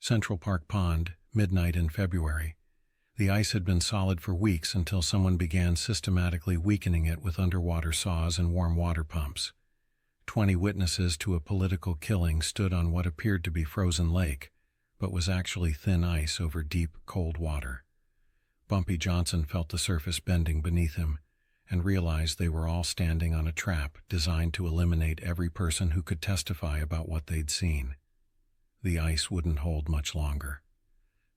Central Park Pond, midnight in February. The ice had been solid for weeks until someone began systematically weakening it with underwater saws and warm water pumps. 20 witnesses to a political killing stood on what appeared to be frozen lake, but was actually thin ice over deep, cold water. Bumpy Johnson felt the surface bending beneath him and realized they were all standing on a trap designed to eliminate every person who could testify about what they'd seen. The ice wouldn't hold much longer.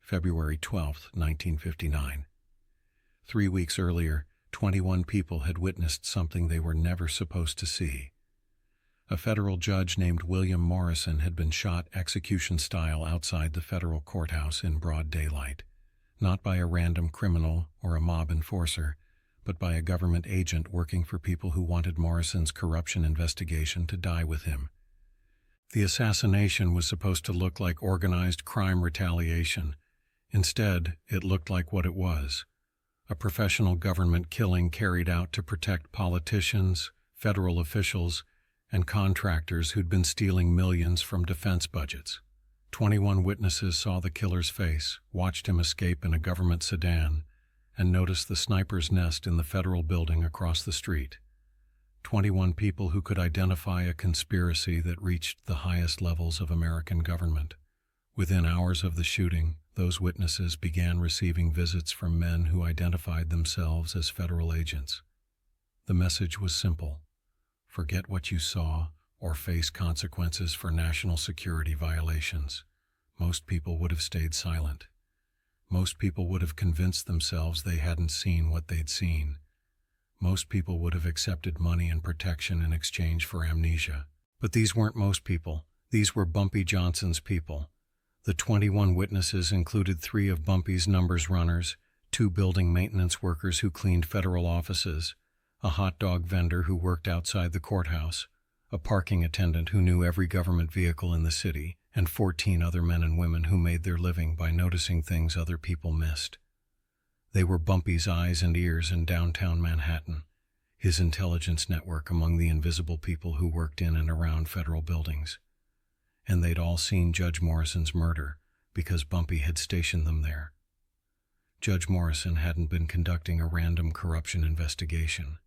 February 12, 1959. 3 weeks earlier, 21 people had witnessed something they were never supposed to see. A federal judge named William Morrison had been shot execution-style outside the federal courthouse in broad daylight, not by a random criminal or a mob enforcer, but by a government agent working for people who wanted Morrison's corruption investigation to die with him. The assassination was supposed to look like organized crime retaliation. Instead, it looked like what it was: a professional government killing carried out to protect politicians, federal officials, and contractors who'd been stealing millions from defense budgets. 21 witnesses saw the killer's face, watched him escape in a government sedan, and noticed the sniper's nest in the federal building across the street. 21 people who could identify a conspiracy that reached the highest levels of American government. Within hours of the shooting, those witnesses began receiving visits from men who identified themselves as federal agents. The message was simple: forget what you saw or face consequences for national security violations. Most people would have stayed silent. Most people would have convinced themselves they hadn't seen what they'd seen. Most people would have accepted money and protection in exchange for amnesia. But these weren't most people. These were Bumpy Johnson's people. The 21 witnesses included 3 of Bumpy's numbers runners, 2 building maintenance workers who cleaned federal offices, a hot dog vendor who worked outside the courthouse, a parking attendant who knew every government vehicle in the city, and 14 other men and women who made their living by noticing things other people missed. They were Bumpy's eyes and ears in downtown Manhattan, his intelligence network among the invisible people who worked in and around federal buildings. And they'd all seen Judge Morrison's murder because Bumpy had stationed them there. Judge Morrison hadn't been conducting a random corruption investigation.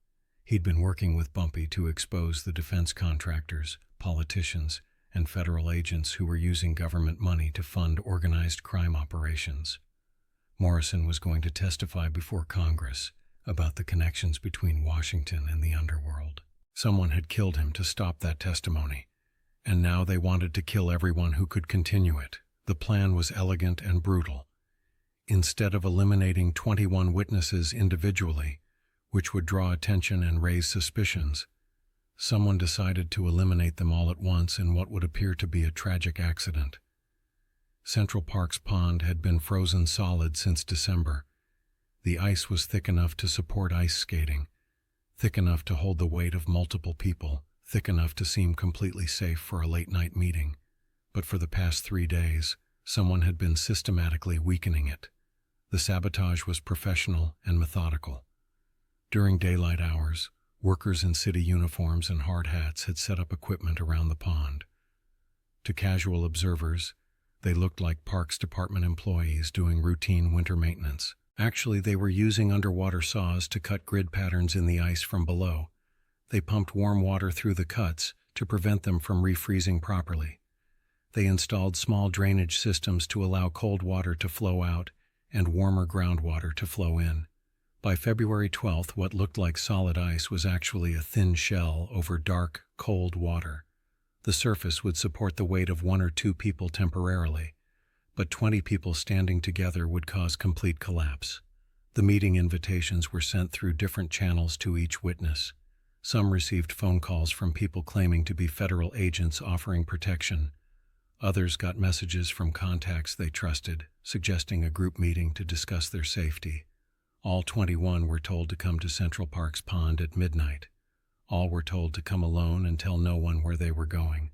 He'd been working with Bumpy to expose the defense contractors, politicians, and federal agents who were using government money to fund organized crime operations. Morrison was going to testify before Congress about the connections between Washington and the underworld. Someone had killed him to stop that testimony, and now they wanted to kill everyone who could continue it. The plan was elegant and brutal. Instead of eliminating 21 witnesses individually, which would draw attention and raise suspicions, someone decided to eliminate them all at once in what would appear to be a tragic accident. Central Park's pond had been frozen solid since December. The ice was thick enough to support ice skating, thick enough to hold the weight of multiple people, thick enough to seem completely safe for a late-night meeting. But for the past 3 days, someone had been systematically weakening it. The sabotage was professional and methodical. During daylight hours, workers in city uniforms and hard hats had set up equipment around the pond. To casual observers, they looked like Parks Department employees doing routine winter maintenance. Actually, they were using underwater saws to cut grid patterns in the ice from below. They pumped warm water through the cuts to prevent them from refreezing properly. They installed small drainage systems to allow cold water to flow out and warmer groundwater to flow in. By February 12th, what looked like solid ice was actually a thin shell over dark, cold water. The surface would support the weight of 1 or 2 people temporarily, but 20 people standing together would cause complete collapse. The meeting invitations were sent through different channels to each witness. Some received phone calls from people claiming to be federal agents offering protection. Others got messages from contacts they trusted, suggesting a group meeting to discuss their safety. All 21 were told to come to Central Park's pond at midnight. All were told to come alone and tell no one where they were going.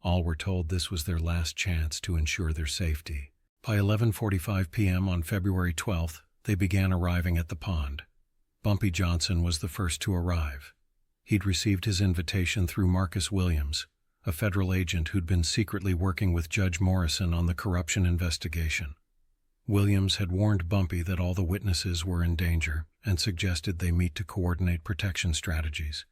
All were told this was their last chance to ensure their safety. By 11:45 p.m. on February 12th, they began arriving at the pond. Bumpy Johnson was the first to arrive. He'd received his invitation through Marcus Williams, a federal agent who'd been secretly working with Judge Morrison on the corruption investigation. Williams had warned Bumpy that all the witnesses were in danger and suggested they meet to coordinate protection strategies.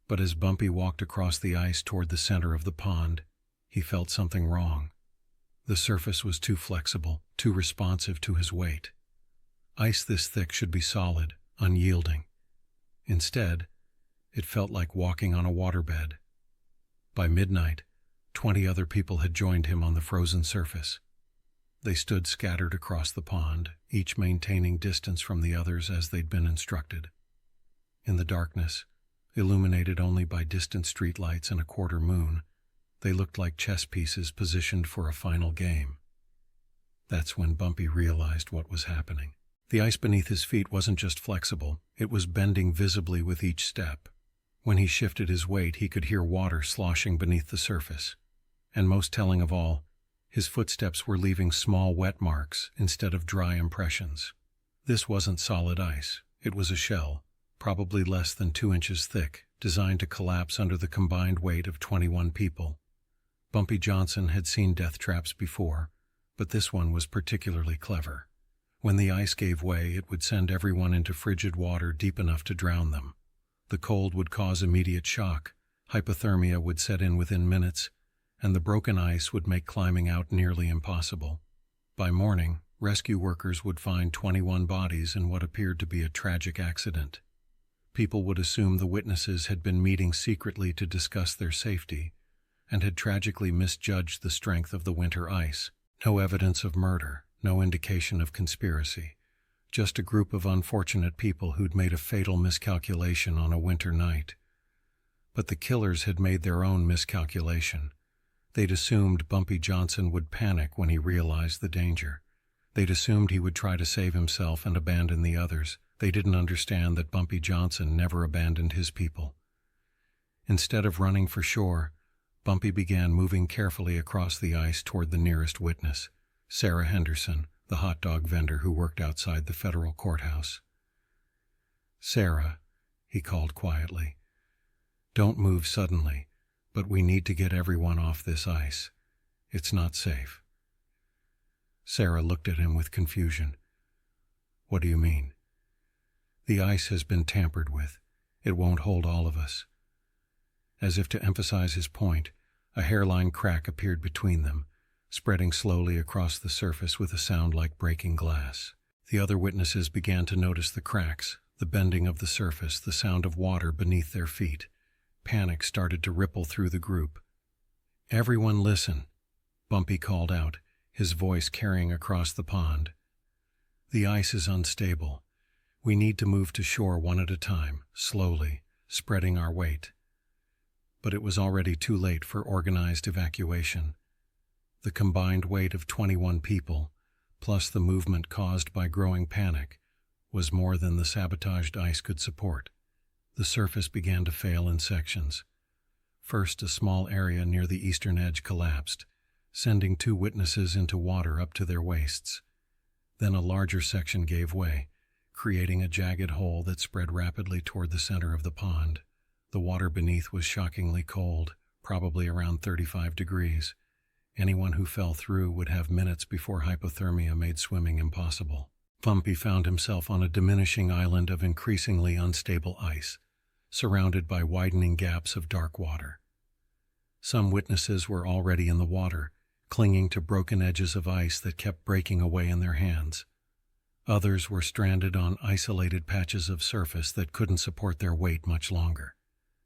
But as Bumpy walked across the ice toward the center of the pond, he felt something wrong. The surface was too flexible, too responsive to his weight. Ice this thick should be solid, unyielding. Instead, it felt like walking on a waterbed. By midnight, 20 other people had joined him on the frozen surface. They stood scattered across the pond, each maintaining distance from the others as they'd been instructed. In the darkness, illuminated only by distant streetlights and a quarter moon, they looked like chess pieces positioned for a final game. That's when Bumpy realized what was happening. The ice beneath his feet wasn't just flexible, it was bending visibly with each step. When he shifted his weight, he could hear water sloshing beneath the surface. And most telling of all, his footsteps were leaving small wet marks instead of dry impressions. This wasn't solid ice. It was a shell, probably less than 2 inches thick, designed to collapse under the combined weight of 21 people. Bumpy Johnson had seen death traps before, but this one was particularly clever. When the ice gave way, it would send everyone into frigid water deep enough to drown them. The cold would cause immediate shock, hypothermia would set in within minutes, and the broken ice would make climbing out nearly impossible. By morning, rescue workers would find 21 bodies in what appeared to be a tragic accident. People would assume the witnesses had been meeting secretly to discuss their safety, and had tragically misjudged the strength of the winter ice. No evidence of murder, no indication of conspiracy. Just a group of unfortunate people who'd made a fatal miscalculation on a winter night. But the killers had made their own miscalculation. They'd assumed Bumpy Johnson would panic when he realized the danger. They'd assumed he would try to save himself and abandon the others. They didn't understand that Bumpy Johnson never abandoned his people. Instead of running for shore, Bumpy began moving carefully across the ice toward the nearest witness, Sarah Henderson, the hot dog vendor who worked outside the federal courthouse. "Sarah," he called quietly, "don't move suddenly, but we need to get everyone off this ice. It's not safe." Sarah looked at him with confusion. "What do you mean?" "The ice has been tampered with. It won't hold all of us." As if to emphasize his point, a hairline crack appeared between them, spreading slowly across the surface with a sound like breaking glass. The other witnesses began to notice the cracks, the bending of the surface, the sound of water beneath their feet. Panic started to ripple through the group. "Everyone listen," Bumpy called out, his voice carrying across the pond. "The ice is unstable. We need to move to shore one at a time, slowly, spreading our weight." But it was already too late for organized evacuation. The combined weight of 21 people, plus the movement caused by growing panic, was more than the sabotaged ice could support. The surface began to fail in sections. First, a small area near the eastern edge collapsed, sending 2 witnesses into water up to their waists. Then a larger section gave way, creating a jagged hole that spread rapidly toward the center of the pond. The water beneath was shockingly cold, probably around 35 degrees. Anyone who fell through would have minutes before hypothermia made swimming impossible. Bumpy found himself on a diminishing island of increasingly unstable ice, surrounded by widening gaps of dark water. Some witnesses were already in the water, clinging to broken edges of ice that kept breaking away in their hands. Others were stranded on isolated patches of surface that couldn't support their weight much longer.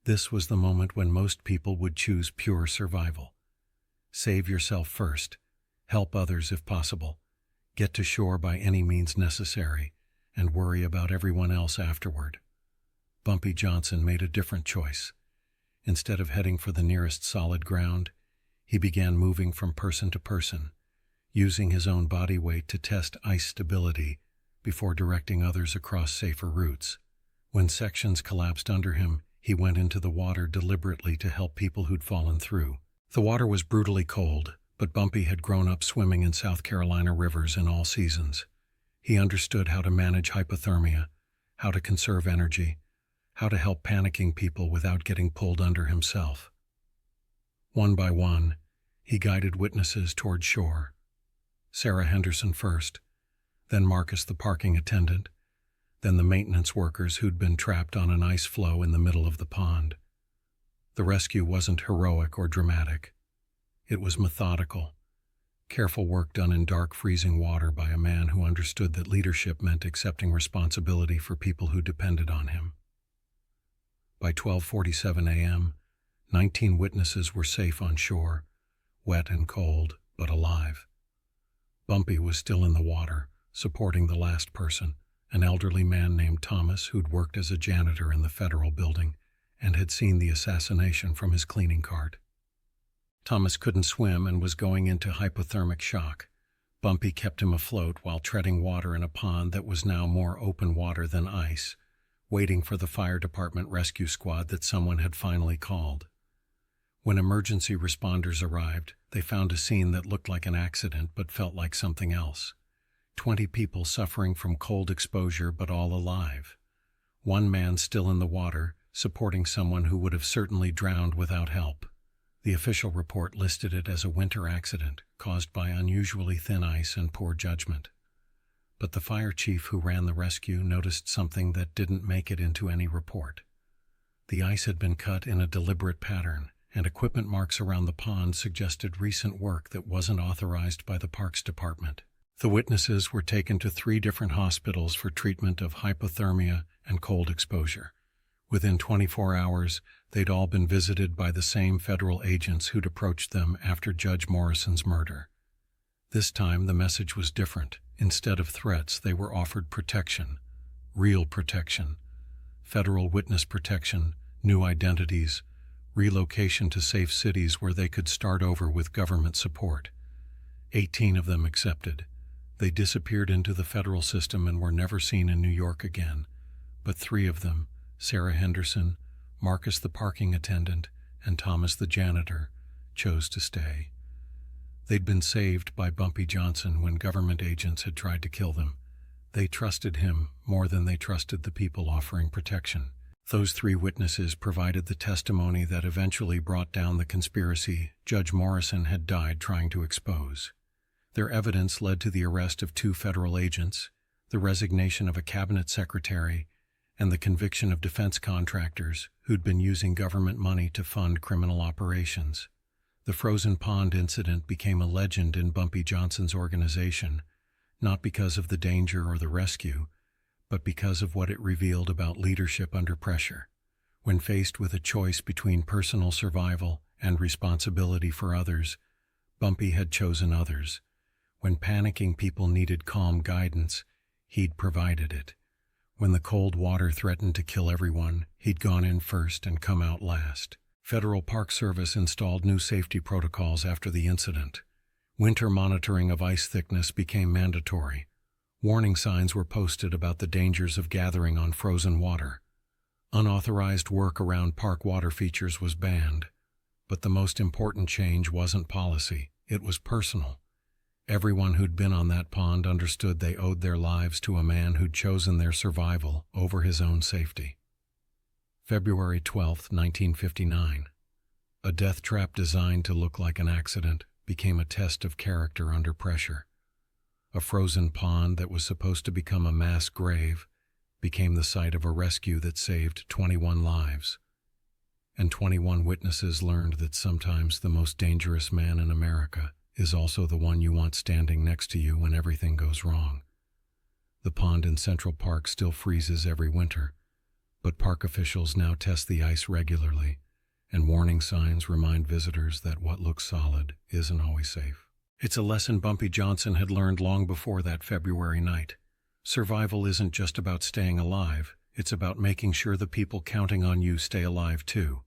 This was the moment when most people would choose pure survival. Save yourself first, help others if possible, get to shore by any means necessary, and worry about everyone else afterward. Bumpy Johnson made a different choice. Instead of heading for the nearest solid ground, he began moving from person to person, using his own body weight to test ice stability before directing others across safer routes. When sections collapsed under him, he went into the water deliberately to help people who'd fallen through. The water was brutally cold, but Bumpy had grown up swimming in South Carolina rivers in all seasons. He understood how to manage hypothermia, how to conserve energy, how to help panicking people without getting pulled under himself. One by one, he guided witnesses toward shore. Sarah Henderson first, then Marcus the parking attendant, then the maintenance workers who'd been trapped on an ice floe in the middle of the pond. The rescue wasn't heroic or dramatic. It was methodical. Careful work done in dark, freezing water by a man who understood that leadership meant accepting responsibility for people who depended on him. By 12:47 a.m., 19 witnesses were safe on shore, wet and cold, but alive. Bumpy was still in the water, supporting the last person, an elderly man named Thomas who'd worked as a janitor in the federal building and had seen the assassination from his cleaning cart. Thomas couldn't swim and was going into hypothermic shock. Bumpy kept him afloat while treading water in a pond that was now more open water than ice, waiting for the fire department rescue squad that someone had finally called. When emergency responders arrived, they found a scene that looked like an accident but felt like something else. 20 people suffering from cold exposure but all alive. One man still in the water, supporting someone who would have certainly drowned without help. The official report listed it as a winter accident caused by unusually thin ice and poor judgment. But the fire chief who ran the rescue noticed something that didn't make it into any report. The ice had been cut in a deliberate pattern, and equipment marks around the pond suggested recent work that wasn't authorized by the Parks Department. The witnesses were taken to 3 different hospitals for treatment of hypothermia and cold exposure. Within 24 hours, they'd all been visited by the same federal agents who'd approached them after Judge Morrison's murder. This time, the message was different. Instead of threats, they were offered protection, real protection, federal witness protection, new identities, relocation to safe cities where they could start over with government support. 18 of them accepted. They disappeared into the federal system and were never seen in New York again. But 3 of them, Sarah Henderson, Marcus the parking attendant, and Thomas the janitor, chose to stay. They'd been saved by Bumpy Johnson when government agents had tried to kill them. They trusted him more than they trusted the people offering protection. Those 3 witnesses provided the testimony that eventually brought down the conspiracy Judge Morrison had died trying to expose. Their evidence led to the arrest of 2 federal agents, the resignation of a cabinet secretary, and the conviction of defense contractors who'd been using government money to fund criminal operations. The frozen pond incident became a legend in Bumpy Johnson's organization, not because of the danger or the rescue, but because of what it revealed about leadership under pressure. When faced with a choice between personal survival and responsibility for others, Bumpy had chosen others. When panicking people needed calm guidance, he'd provided it. When the cold water threatened to kill everyone, he'd gone in first and come out last. Federal Park Service installed new safety protocols after the incident. Winter monitoring of ice thickness became mandatory. Warning signs were posted about the dangers of gathering on frozen water. Unauthorized work around park water features was banned. But the most important change wasn't policy, it was personal. Everyone who'd been on that pond understood they owed their lives to a man who'd chosen their survival over his own safety. February 12, 1959. A death trap designed to look like an accident became a test of character under pressure. A frozen pond that was supposed to become a mass grave became the site of a rescue that saved 21 lives. And 21 witnesses learned that sometimes the most dangerous man in America is also the one you want standing next to you when everything goes wrong. The pond in Central Park still freezes every winter, but park officials now test the ice regularly, and warning signs remind visitors that what looks solid isn't always safe. It's a lesson Bumpy Johnson had learned long before that February night. Survival isn't just about staying alive, it's about making sure the people counting on you stay alive too.